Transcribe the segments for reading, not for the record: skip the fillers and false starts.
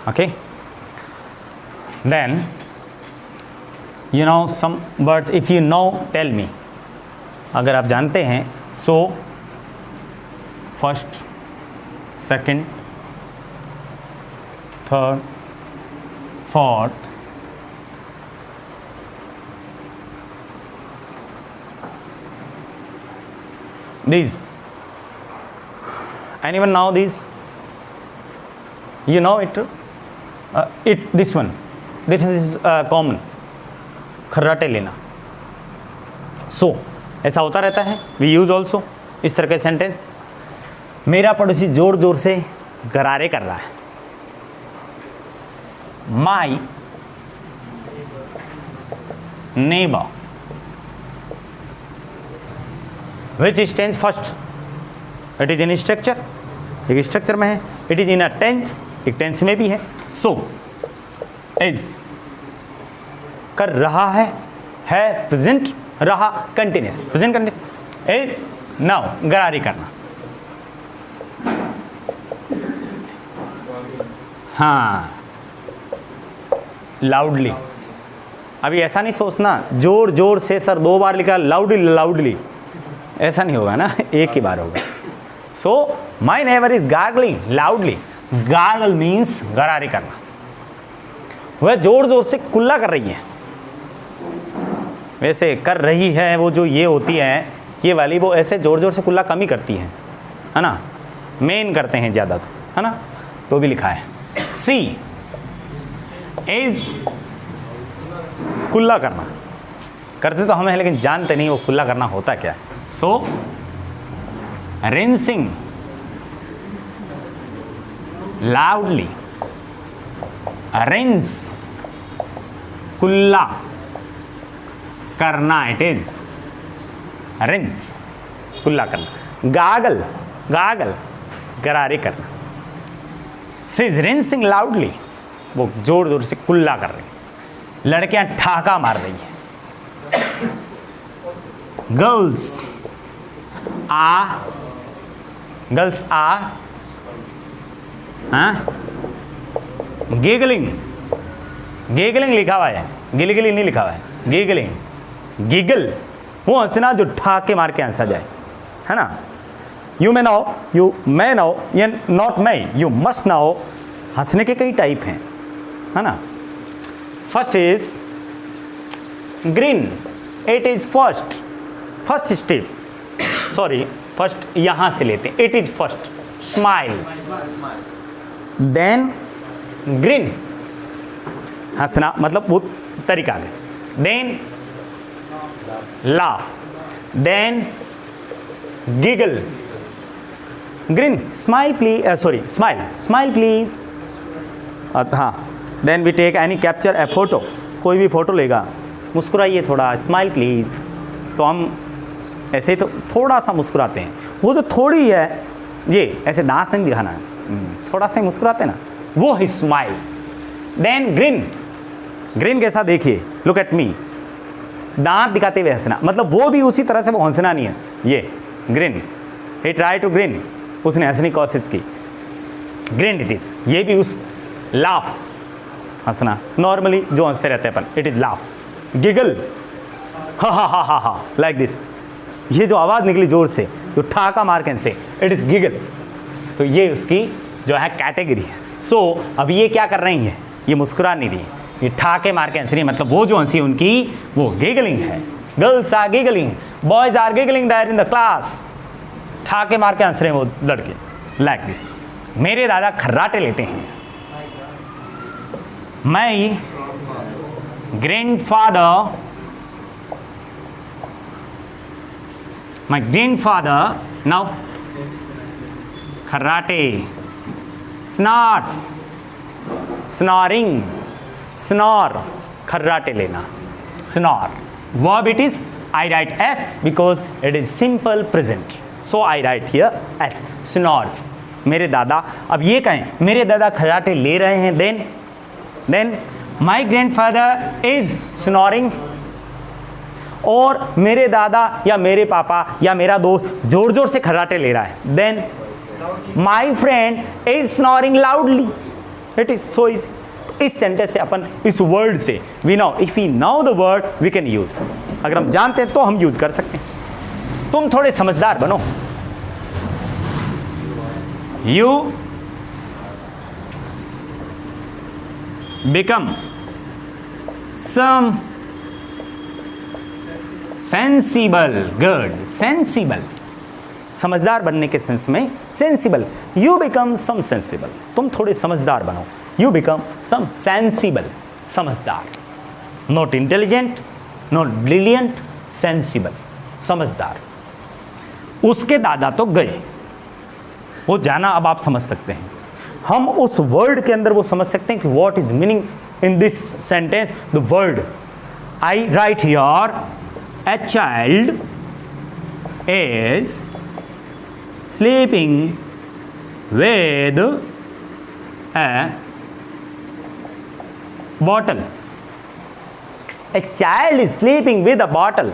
Okay, then you know some words, if you know tell me, अगर आप जानते हैं, so first, second, third, fourth, these, anyone know these? You know it? This one, this is common, खर्राटे लेना. So ऐसा होता रहता है, we use also इस तरह के सेंटेंस. मेरा पड़ोसी जोर जोर से गरारे कर रहा है. My neighbor, which stands first? It is in structure, एक स्ट्रक्चर में है. It is in a tense, एक टेंस में भी है. So is कर रहा है प्रेजेंट, रहा continuous, present continuous. Is now गरारी करना. हाँ, लाउडली. अभी ऐसा नहीं सोचना जोर जोर से सर 2 बार लिखा, लाउडली लाउडली, ऐसा नहीं होगा ना, एक ही बार होगा. So my neighbour is gargling loudly. Gargle means गरारी करना. वह जोर जोर से कुल्ला कर रही है. वैसे कर रही है वो जो ये होती है ये वाली, वो ऐसे जोर जोर से कुल्ला कम ही करती है ना, मेन करते हैं ज़्यादा, है ना. तो भी लिखा है. सी इज कुल्ला करना. करते तो हम हैं लेकिन जानते नहीं वो कुल्ला करना होता क्या है. सो रिंसिंग लाउडली. रिंस कुल्ला करना, इट इज रिंस कुल्ला करना. गागल गागल गरारे करना. सी इज रिंसिंग लाउडली, वो जोर जोर से कुल्ला कर रही. लड़कियां ठहाका मार रही है. गर्ल्स आ गिगलिंग. गिगलिंग लिखा हुआ है, गिलगिली नहीं लिखा हुआ है. गिगलिंग, गिगल वो हंसना जो ठहाके मार के हंसा जाए, है ना. You may know, you may know, ये not may, you must know. हंसने के कई टाइप हैं, है ना. First is grin. It is first step. Sorry, first यहां से लेते हैं. It is first smile, then grin हंसना, मतलब वो तरीका है. Then laugh, then giggle, grin, smile please, sorry smile please. हाँ, then we take any capture a photo. कोई भी फोटो लेगा, मुस्कुराइए थोड़ा, स्माइल प्लीज. तो हम ऐसे ही तो थोड़ा सा मुस्कुराते हैं. वो जो थोड़ी है, ये ऐसे दांत नहीं दिखाना है, थोड़ा सा ही मुस्कुराते हैं ना, वो है स्माइल. Then green. ग्रीन कैसा, देखिए, लुक एट मी, दांत दिखाते हुए हंसना, मतलब वो भी उसी तरह से वो हंसना नहीं है. ये grin, he try to grin, उसने हंसने की कोशिश की. Grin it is. ये भी उस लाफ, हंसना, नॉर्मली जो हंसते रहते हैं अपन, इट इज लाफ. गिगल, हा हा हा हा हा, लाइक दिस. ये जो आवाज़ निकली जोर से, जो ठहाका मार के हंसे, इट इज गिगल. तो ये उसकी जो है कैटेगरी है. सो अब ये क्या कर रही है, ये मुस्कुरा नहीं रही है, ये ठहाके मार के हंस रही है, मतलब वो जो हंसी उनकी वो गिगलिंग है. Girls are giggling, boys are giggling there in the class. ठहाके मार के हंस रहे हैं वो लड़के, लाइक दिस. मेरे दादा खर्राटे लेते हैं. माई grandfather, my grandfather now karate snorts, snoring, snore, karate lena, snore. Verb it is, I write s because it is simple present, so I write here s, snores. मेरे दादा, अब ये कहें मेरे दादा खर्राटे ले रहे हैं, then my grandfather is snoring. और मेरे दादा या मेरे पापा या मेरा दोस्त जोर जोर से खर्राटे ले रहा है, then my friend is snoring loudly. It is so easy. इस सेंटेंस से अपन इस वर्ड से we know, if we know the word we can use, अगर हम जानते हैं तो हम यूज कर सकते हैं। तुम थोड़े समझदार बनो। You become some sensible, good, sensible, समझदार बनने के सेंस में sensible. You become some sensible, तुम थोड़े समझदार बनो। यू बिकम सम सेंसिबल, समझदार, not intelligent, not brilliant, sensible, समझदार। उसके दादा तो गए, वो जाना अब आप समझ सकते हैं। हम उस वर्ड के अंदर वो समझ सकते हैं कि what is meaning in this sentence, the word. I write here a child is sleeping with A bottle. A child is sleeping with a bottle.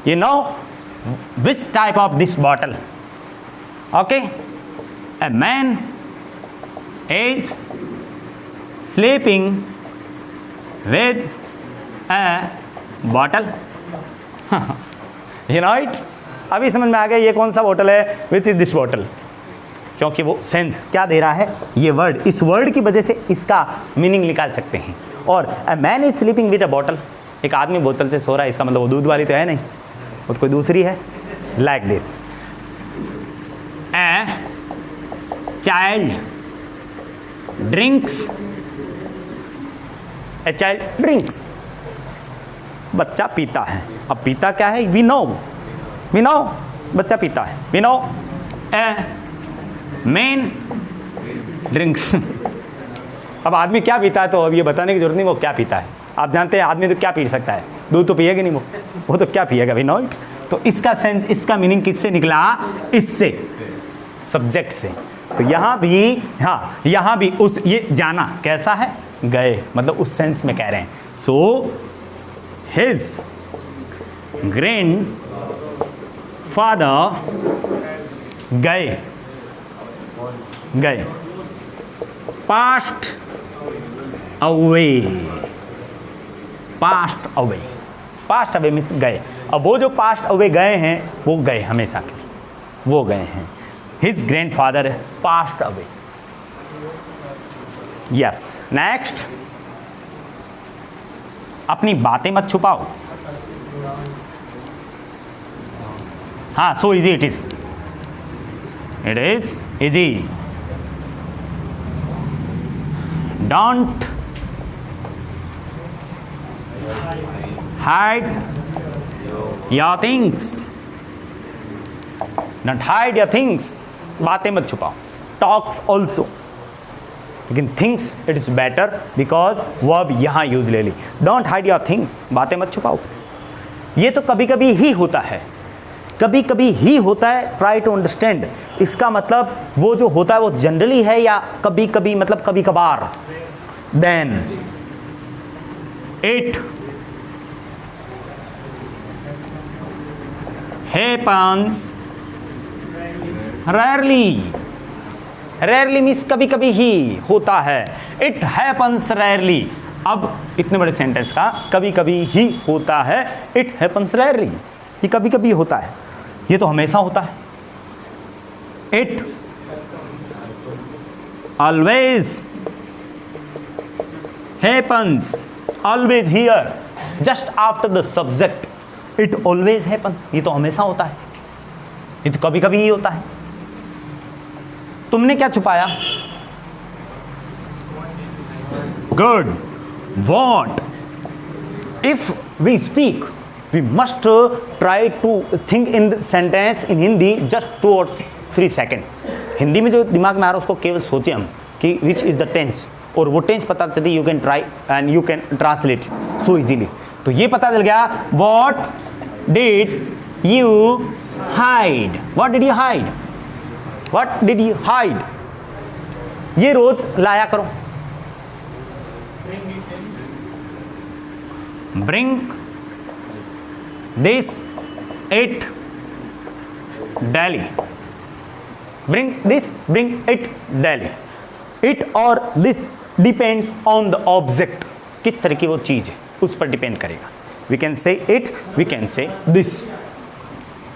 You know which type of this bottle? Okay, a man is sleeping with a bottle. You know it? अभी समझ में आ गया ये कौन सा bottle है, which is this bottle, क्योंकि वो सेंस क्या दे रहा है, ये वर्ड, इस वर्ड की वजह से इसका मीनिंग निकाल सकते हैं। और a man is sleeping with a bottle, एक आदमी बोतल से सो रहा है, इसका मतलब वो दूध वाली तो है नहीं, वो तो कोई दूसरी है। Like this, a child drinks, a child drinks, बच्चा पीता है। अब पीता क्या है, वी नो बच्चा पीता है, we know. A man drinks, अब आदमी क्या पीता है तो अब ये बताने की जरूरत नहीं वो क्या पीता है, आप जानते हैं आदमी तो क्या पी सकता है, दूध तो पिएगा नहीं, वो तो क्या पिएगा, वी नो इट। तो इसका सेंस, इसका मीनिंग किससे निकला, इससे, सब्जेक्ट से। तो यहाँ भी, हाँ यहाँ भी उस, ये जाना कैसा है, गए, मतलब उस सेंस में कह रहे हैं। सो हिज ग्रैंड फादर गए, passed away, passed away, passed away means गए। अब वो जो पास्ट अवे गए हैं वो गए हमेशा के लिए, वो गए हैं। His grand father passed away. Yes, next, अपनी बातें मत छुपाओ। हाँ, so easy it is, it is easy. Don't hide your things. Don't hide your things. बातें मत छुपाओ। Talks also. लेकिन things it is better because verb यहाँ यूज ले ली। Don't hide your things. बातें मत छुपाओ। ये तो कभी कभी ही होता है, कभी कभी ही होता है। ट्राई टू अंडरस्टैंड, इसका मतलब वो जो होता है वो जनरली है या कभी कभी, मतलब कभी कभार। Then it happens rarely, rarely means कभी कभी ही होता है। इट हैपन्स रेयरली, अब इतने बड़े सेंटेंस का कभी कभी ही होता है, इट हैपन्स रेयरली, ये कभी कभी होता है, ये तो हमेशा होता है। It always happens, always here just after the subject, it always happens, ये तो हमेशा होता है, ये तो कभी कभी ही होता है। तुमने क्या छुपाया, good, what. If we speak we must try to think in the sentence in Hindi just 2 or 3 seconds. Hindi में जो दिमाग में आ रहा है उसको केवल सोचें हम कि which is the tense, और वो टेंस पता चलती, you can try and you can translate so easily. तो ये पता चल गया, what did you hide, what did you hide, what did you hide, ये रोज लाया करो। bring this it daily, bring this, bring it daily, it और this depends on the object, किस तरह की वो चीज़ है उस पर डिपेंड करेगा. We can say it, we can say this.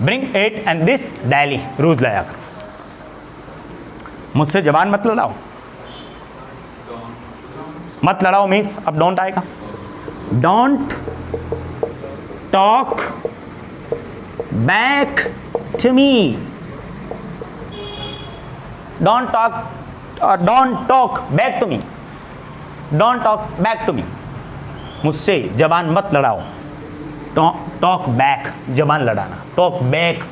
Bring it and this daily, रोज लाया करो. मुझसे जबान मत लड़ाओ. मत लड़ाओ मीन्स अब डोंट आएगा. Don't talk back to me. Don't talk back to me. Don't talk back to me. मुझसे जबान मत लड़ाओ. टॉक बैक, जबान लड़ाना. टॉक बैक,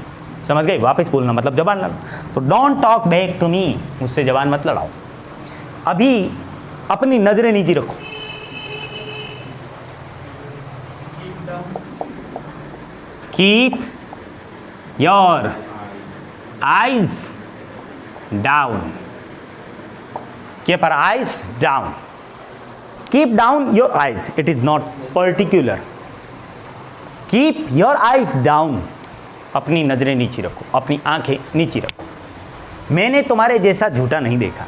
समझ गए? वापस बोलना मतलब जबान लड़ाना. तो don't talk back to me, मुझसे जबान मत लड़ाओ. अभी अपनी नजरें नीचे रखो. Keep your eyes down. Keep your eyes down. Keep down your eyes. It is not particular. Keep your eyes down. अपनी नजरें नीचे रखो, अपनी आंखें नीचे रखो. मैंने तुम्हारे जैसा झूठा नहीं देखा.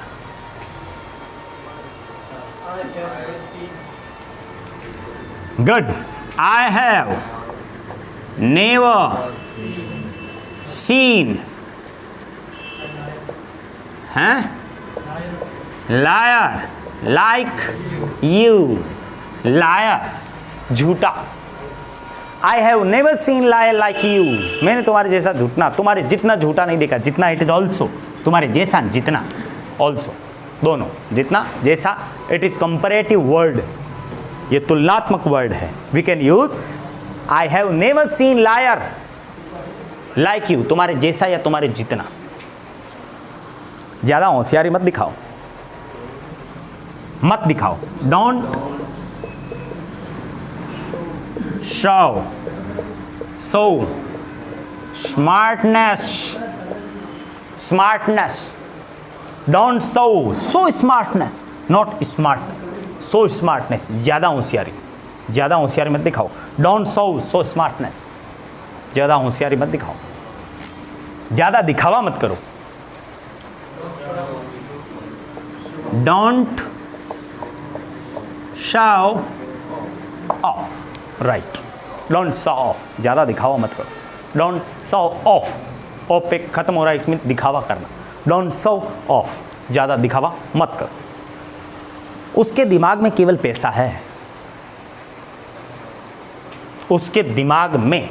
Good. I have never seen. Huh? Liar. Like you. Liar. झूठा. I have never seen liar like you. मैंने तुम्हारे जैसा झूठना, तुम्हारे जितना झूठा नहीं देखा. जितना it is also. तुम्हारे जैसा जितना also. दोनों जितना जैसा. It is comparative word. ये तुलनात्मक वर्ड है. We can use I have never seen liar like you. तुम्हारे जैसा या तुम्हारे जितना. ज़्यादा होशियारी मत दिखाओ. मत दिखाओ. Don't show smartness. Don't so smartness, not smart. So smartness, ज़्यादा होशियारी मत दिखाओ. डोंट सो स्मार्टनेस, ज़्यादा होशियारी मत दिखाओ. ज़्यादा दिखावा मत करो. Don't show off. Right. Don't show off. ज़्यादा दिखावा मत करो. Don't show off. off पे खत्म हो रहा है, इसमें दिखावा करना. Don't show off. ज़्यादा दिखावा मत करो. उसके दिमाग में केवल पैसा है. उसके दिमाग में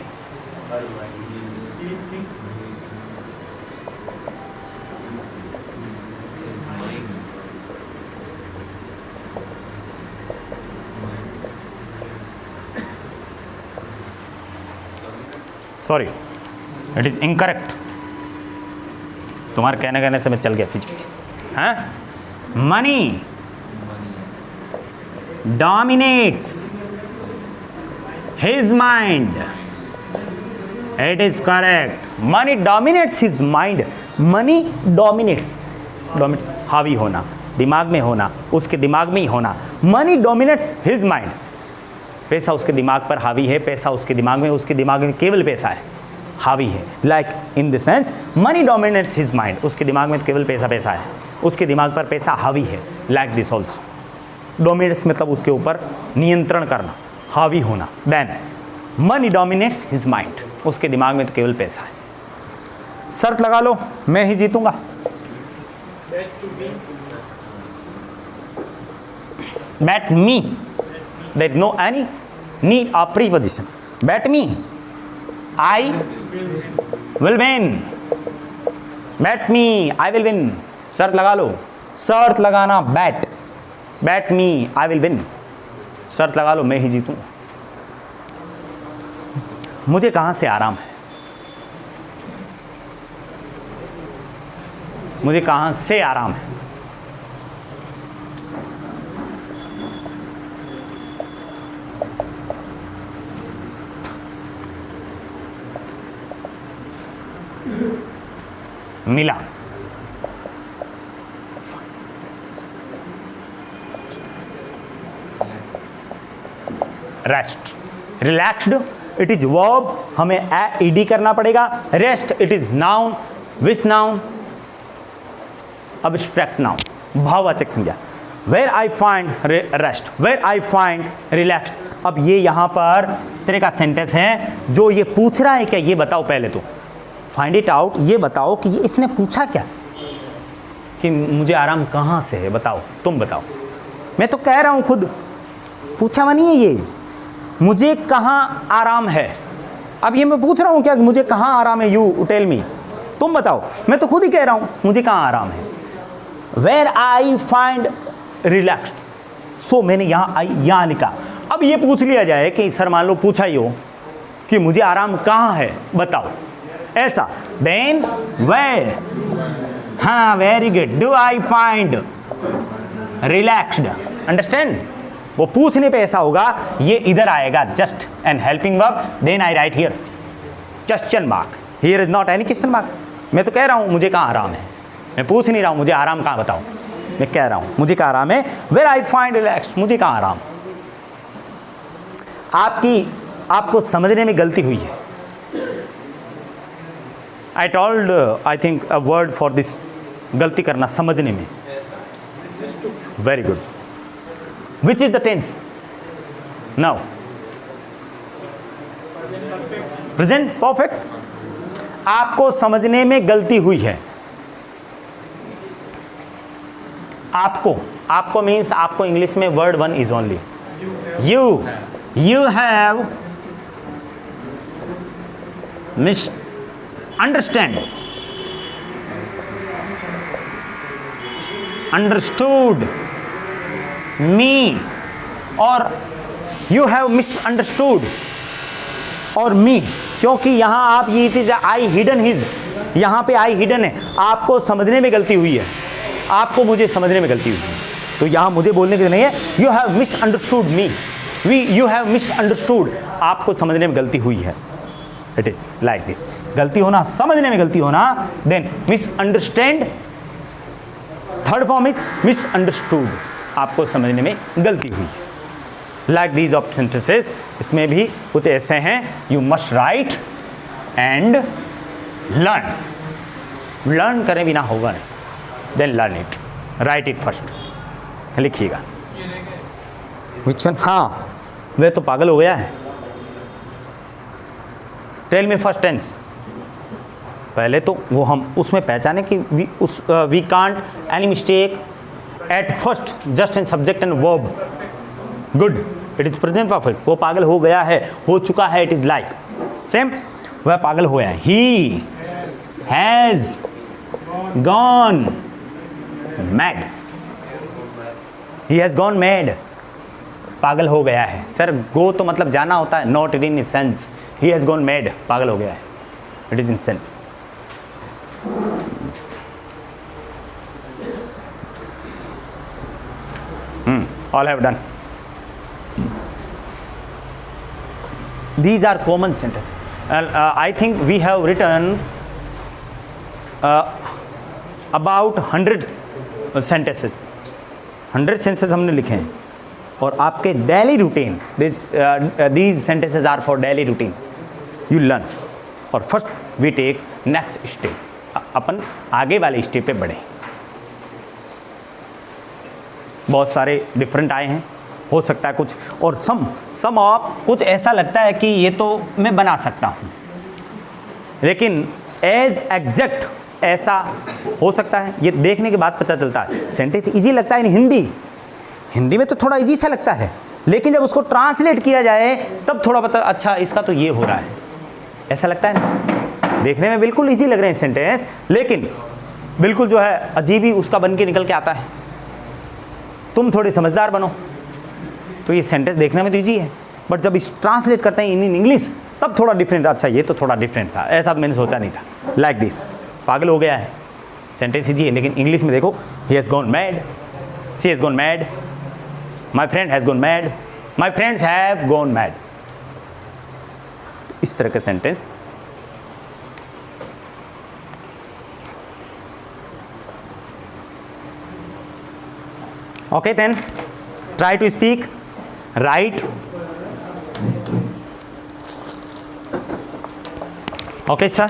सॉरी, इट इज इनकरेक्ट. तुम्हारे कहने से मैं चल गया पीछे. हाँ, money dominates his mind. It is correct. Money dominates his mind. Money dominates, हावी होना, दिमाग में होना, उसके दिमाग में ही होना. Money dominates his mind. पैसा उसके दिमाग पर हावी है. पैसा उसके दिमाग में, उसके दिमाग में केवल पैसा है, हावी है. Like in the sense money dominates his mind. उसके दिमाग में तो केवल पैसा है, उसके दिमाग पर पैसा हावी है. Like this also. डोमिनेट्स मतलब उसके ऊपर नियंत्रण करना, हावी होना. Then money dominates his mind. उसके दिमाग में तो केवल पैसा है. शर्त लगा लो, मैं ही जीतूंगा. Bet me. There is no any need of preposition. Bet me. I will win. Bet me. I will win. शर्त लगा लो. शर्त लगाना. Bet. Bet me. I will win. शर्त लगा लो, मैं ही जीतूं. मुझे कहाँ से आराम है? मुझे कहाँ से आराम है? मिला. Rest. Relaxed, it is verb. हमें ed करना पड़ेगा. Rest, it is noun. Which noun? Abstract noun, भाववाचक संज्ञा. Where I find rest, where I find relax. अब ये यहाँ पर इस तरह का सेंटेंस है जो ये पूछ रहा है क्या, ये बताओ पहले तो, फाइंड इट आउट, ये बताओ कि ये इसने पूछा क्या, कि मुझे आराम कहाँ से है, बताओ, तुम बताओ। मैं तो कह रहा हूँ खुद, पूछा हुआ नहीं है ये, मुझे कहाँ आराम है। अब ये मैं पूछ रहा हूँ क्या कि मुझे कहाँ आराम है, यू टेल मी, तुम बताओ। मैं तो खुद ही कह रहा हूँ मुझे कहाँ आराम है। वेयर आई फाइंड रिलैक्स्ड, सो मैंने यहाँ लिखा। अब ये पूछ लिया जाए कि सर मान लो पूछा ही हो कि मुझे आराम कहाँ है बताओ, ऐसा, देन वेयर, हाँ very good, do I find relaxed, understand. वो पूछने पे ऐसा होगा, ये इधर आएगा just an helping verb, then I write here question mark, here is not any question mark. मैं तो कह रहा हूँ मुझे कहाँ आराम है, मैं पूछ नहीं रहा हूँ मुझे आराम कहाँ बताओ, मैं कह रहा हूँ मुझे कहाँ आराम है, वेयर आई फाइंड रिलैक्स, मुझे कहाँ आराम। आपको समझने में गलती हुई है। I told I think a word for this, गलती करना समझने में। Very good, which is the tense now, present perfect. आपको समझने में गलती हुई है। आपको मीन्स आपको इंग्लिश में word one is only you have misunderstood me, और you have misunderstood और me, क्योंकि यहाँ आप ये it is I hidden his, यहाँ पे आई हिडन है। आपको समझने में गलती हुई है, आपको मुझे समझने में गलती हुई है, तो यहाँ मुझे बोलने की नहीं है। You have misunderstood me, you have misunderstood, आपको समझने में गलती हुई है। इट इज लाइक दिस, गलती होना, समझने में गलती होना, then misunderstand, third form is misunderstood, आपको समझने में गलती हुई है। लाइक दीज ऑफ सेंटेंसेस, इसमें भी कुछ ऐसे हैं, you must write and learn, learn करें बिना होगा नहीं, then learn it, write it first, लिखिएगा। विच वन, हाँ वह तो पागल हो गया है। टेल मी फर्स्ट टेंस, पहले तो वो हम उसमें पहचाने कि we can't any mistake at first, just in subject and verb. Good, it is present perfect. वो पागल हो गया है, हो चुका है, इट इज लाइक सेम, वह पागल हो गया है। He has gone mad, he has gone mad, पागल हो गया है। सर गो तो मतलब जाना होता है, not it in sense. He has gone mad, पागल हो गया है, it is in sense. All have done. These are common sentences. I think we have written about 100 sentences. 100 sentences हमने लिखे हैं, और आपके daily routine, these sentences are for daily routine. You learn. और first we take next step. अपन आगे वाले step पे बढ़े। बहुत सारे डिफरेंट आए हैं, हो सकता है कुछ, और सम ऑफ कुछ ऐसा लगता है कि ये तो मैं बना सकता हूँ, लेकिन एज एग्जैक्ट ऐसा हो सकता है, ये देखने के बाद पता चलता है। सेंटेंस इजी लगता है हिंदी में तो थोड़ा इजी सा लगता है, लेकिन जब उसको ट्रांसलेट किया जाए तब थोड़ा पता, अच्छा इसका तो ये हो रहा है, ऐसा लगता है ना। देखने में बिल्कुल इजी लग रहे हैं सेंटेंस, लेकिन बिल्कुल जो है अजीब ही उसका बन के निकल के आता है। तुम थोड़े समझदार बनो तो ये सेंटेंस देखने में तो ईजी है, बट जब इस ट्रांसलेट करते हैं इन इंग्लिश तब थोड़ा डिफरेंट, अच्छा ये तो थोड़ा डिफरेंट था, ऐसा तो मैंने सोचा नहीं था। लाइक दिस, पागल हो गया है, सेंटेंस ईजी है, लेकिन इंग्लिश में देखो, he has gone mad, she has gone mad, my friend has gone mad, my friends have gone mad, इस तरह के sentence. Okay, then try to speak, write. Okay, sir.